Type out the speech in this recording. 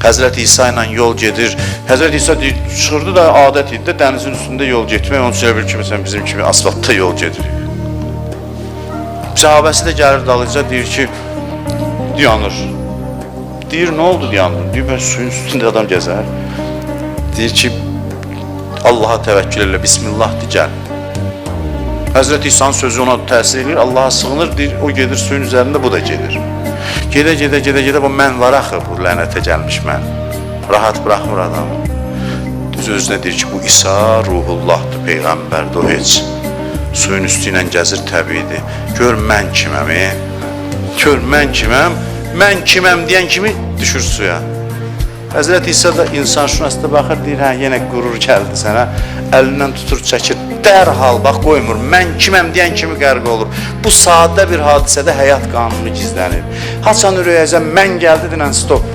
Həzrət İsa ilə yol gedir. Həzrət İsa çıxırdı da adət idi də dənizin üstündə yol getmək. Onun üçün bir kimi bizim kimi asfaltda yol gedir. Sahabəsi də gəlir dalıca deyir ki, dayanır. Deyir, nə oldu dayanır? Deyir, ben suyun üstündə adam gəzər. Deyir ki, Allaha təvəkkül elə, Bismillah de, gəl. Həzrət İsa'nın sözü ona təsir edir, Allaha sığınır, deyir, o gedir suyun üzərində, bu da gedir. Gedə, bu mən var axı, bu lənətə gəlmiş mən. Rahat bıraxmır adamı. Düz özünə deyir ki, bu İsa ruhullahdır, Peyğəmbərdir, o heç. Suyun üstü ilə gəzir, təbiidir. Gör mən kiməm, Gör mən kiməm, mən kiməm deyən kimi düşür suya. Həzrət İsa da insanşünasda baxır, deyir, hə, yenə qürur gəldi sənə, əlindən tutur, çəkir, dərhal, bax, qoymur, mən kiməm deyən kimi qərq olur. Bu sadə bir hadisədə həyat qanunu gizlənir. Haçan ürəyəcəm, mən gəldi, dinən, stop.